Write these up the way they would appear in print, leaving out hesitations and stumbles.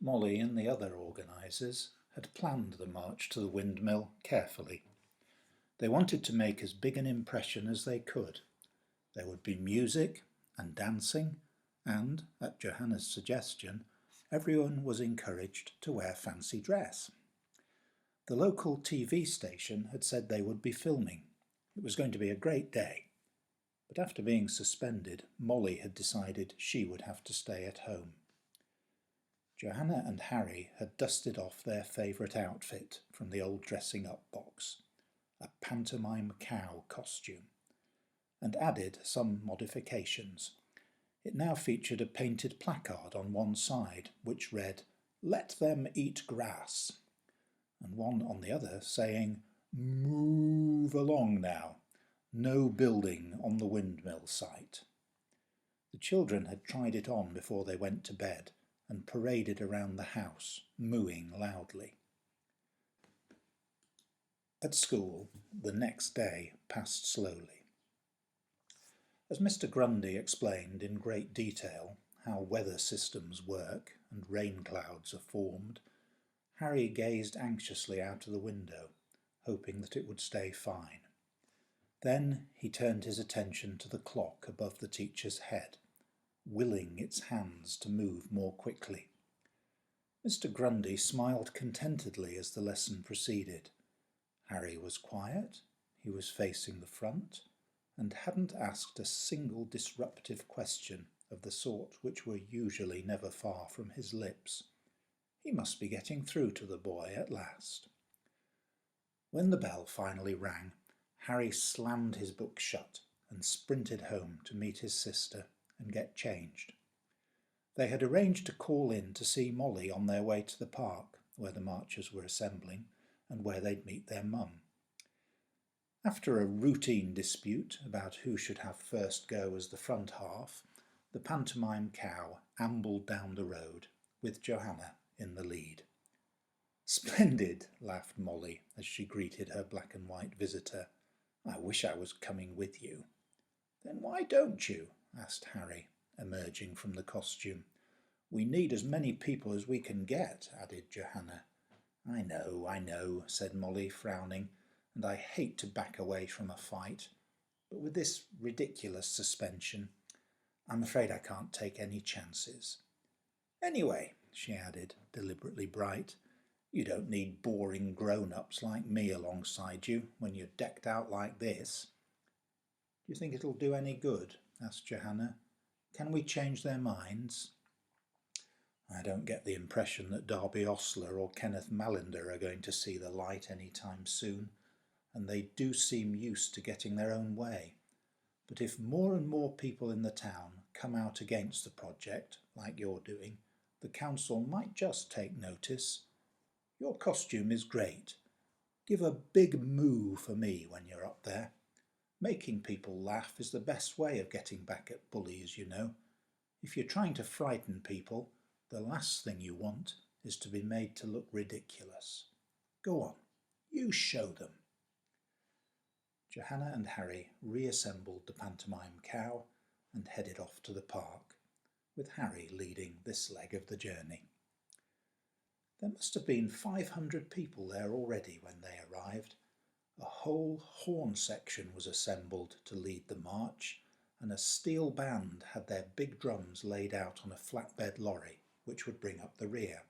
Molly and the other organisers had planned the march to the windmill carefully. They wanted to make as big an impression as they could. There would be music and dancing, and, at Johanna's suggestion, everyone was encouraged to wear fancy dress. The local TV station had said they would be filming. It was going to be a great day. But after being suspended, Molly had decided she would have to stay at home. Johanna and Harry had dusted off their favourite outfit from the old dressing-up box, a pantomime cow costume, and added some modifications. It now featured a painted placard on one side which read, "Let them eat grass," and one on the other saying, "Move along now. No building on the windmill site." The children had tried it on before they went to bed and paraded around the house, mooing loudly. At school, the next day passed slowly. As Mr. Grundy explained in great detail how weather systems work and rain clouds are formed, Harry gazed anxiously out of the window, hoping that it would stay fine. Then he turned his attention to the clock above the teacher's head, willing its hands to move more quickly. Mr. Grundy smiled contentedly as the lesson proceeded. Harry was quiet, he was facing the front, and hadn't asked a single disruptive question of the sort which were usually never far from his lips. He must be getting through to the boy at last. When the bell finally rang, Harry slammed his book shut and sprinted home to meet his sister and get changed. They had arranged to call in to see Molly on their way to the park, where the marchers were assembling, and where they'd meet their mum. After a routine dispute about who should have first go as the front half, the pantomime cow ambled down the road, with Johanna in the lead. "Splendid," laughed Molly as she greeted her black and white visitor. "I wish I was coming with you." "Then why don't you?" asked Harry, emerging from the costume. "We need as many people as we can get," added Johanna. I know," said Molly, frowning, "and I hate to back away from a fight. But with this ridiculous suspension, I'm afraid I can't take any chances. Anyway," she added, deliberately bright, "you don't need boring grown-ups like me alongside you when you're decked out like this." "Do you think it'll do any good?" asked Johanna. "Can we change their minds?" "I don't get the impression that Darby Osler or Kenneth Mallender are going to see the light any time soon, and they do seem used to getting their own way. But if more and more people in the town come out against the project, like you're doing, the council might just take notice. Your costume is great. Give a big moo for me when you're up there. Making people laugh is the best way of getting back at bullies, you know. If you're trying to frighten people, the last thing you want is to be made to look ridiculous. Go on, you show them." Johanna and Harry reassembled the pantomime cow and headed off to the park, with Harry leading this leg of the journey. There must have been 500 people there already when they arrived. A whole horn section was assembled to lead the march, and a steel band had their big drums laid out on a flatbed lorry, which would bring up the rear.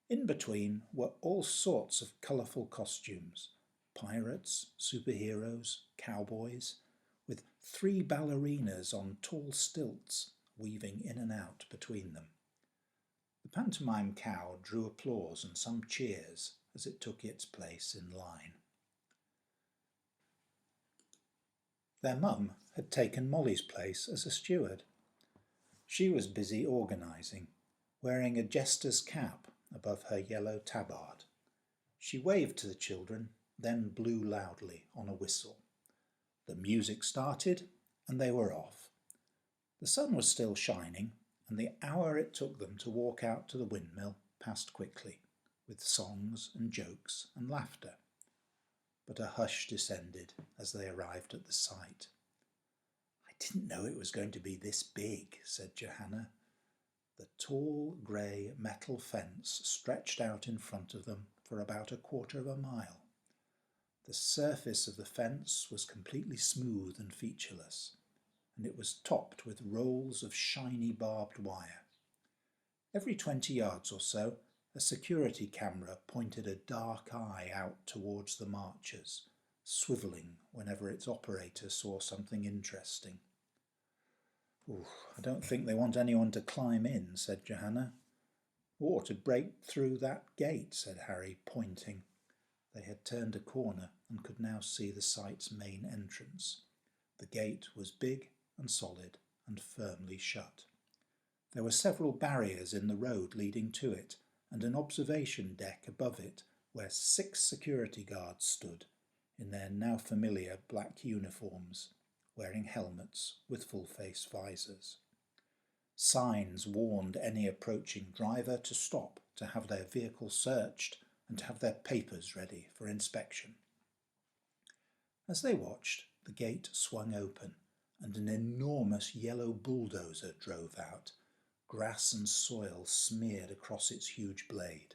In between were all sorts of colourful costumes: pirates, superheroes, cowboys, with 3 ballerinas on tall stilts weaving in and out between them. The pantomime cow drew applause and some cheers as it took its place in line. Their mum had taken Molly's place as a steward. She was busy organising, wearing a jester's cap above her yellow tabard. She waved to the children, then blew loudly on a whistle. The music started, and they were off. The sun was still shining, and the hour it took them to walk out to the windmill passed quickly, with songs and jokes and laughter. But a hush descended as they arrived at the site. "I didn't know it was going to be this big," said Johanna. The tall grey metal fence stretched out in front of them for about a quarter of a mile. The surface of the fence was completely smooth and featureless, and it was topped with rolls of shiny barbed wire. Every 20 yards or so, a security camera pointed a dark eye out towards the marchers, swivelling whenever its operator saw something interesting. I don't think they want anyone to climb in, said Johanna. Or to break through that gate, said Harry, pointing. They had turned a corner and could now see the site's main entrance. The gate was big and solid and firmly shut. There were several barriers in the road leading to it, and an observation deck above it where 6 security guards stood, in their now familiar black uniforms, wearing helmets with full-face visors. Signs warned any approaching driver to stop, to have their vehicle searched, and to have their papers ready for inspection. As they watched, the gate swung open, and an enormous yellow bulldozer drove out, grass and soil smeared across its huge blade,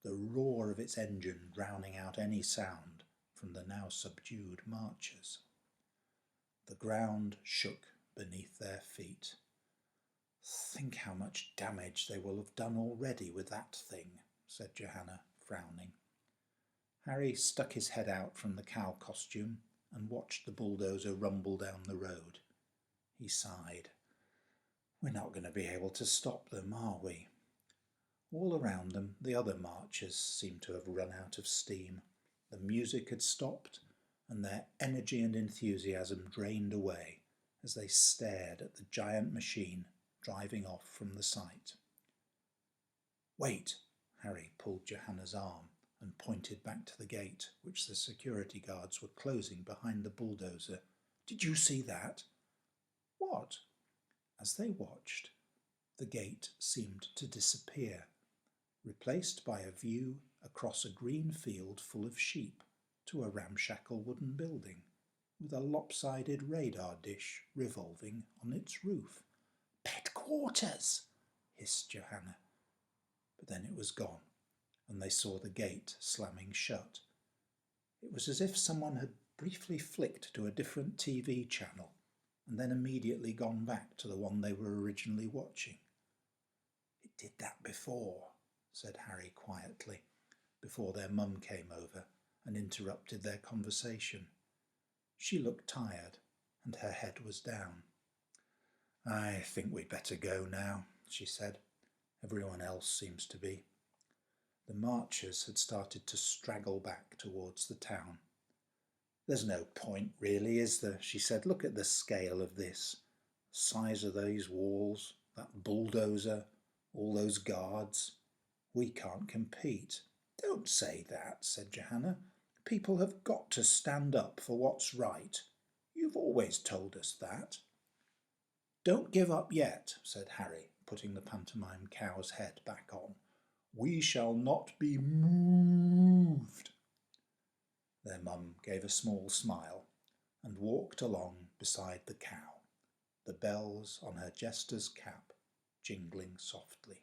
the roar of its engine drowning out any sound from the now subdued marchers. The ground shook beneath their feet. Think how much damage they will have done already with that thing, said Johanna, frowning. Harry stuck his head out from the cow costume and watched the bulldozer rumble down the road. He sighed. We're not going to be able to stop them, are we? All around them, the other marchers seemed to have run out of steam. The music had stopped, and their energy and enthusiasm drained away as they stared at the giant machine driving off from the site. Wait! Harry pulled Johanna's arm and pointed back to the gate, which the security guards were closing behind the bulldozer. Did you see that? What? As they watched, the gate seemed to disappear, replaced by a view across a green field full of sheep to a ramshackle wooden building, with a lopsided radar dish revolving on its roof. Headquarters! Hissed Johanna. But then it was gone, and they saw the gate slamming shut. It was as if someone had briefly flicked to a different TV channel and then immediately gone back to the one they were originally watching. It did that before, said Harry quietly, before their mum came over and interrupted their conversation. She looked tired, and her head was down. I think we'd better go now, she said. Everyone else seems to be. The marchers had started to straggle back towards the town. There's no point, really, is there? She said. Look at the scale of this. The size of those walls, that bulldozer, all those guards. We can't compete. Don't say that, said Johanna. People have got to stand up for what's right. You've always told us that. Don't give up yet, said Harry, putting the pantomime cow's head back on. We shall not be moved. Their mum gave a small smile and walked along beside the cow, the bells on her jester's cap jingling softly.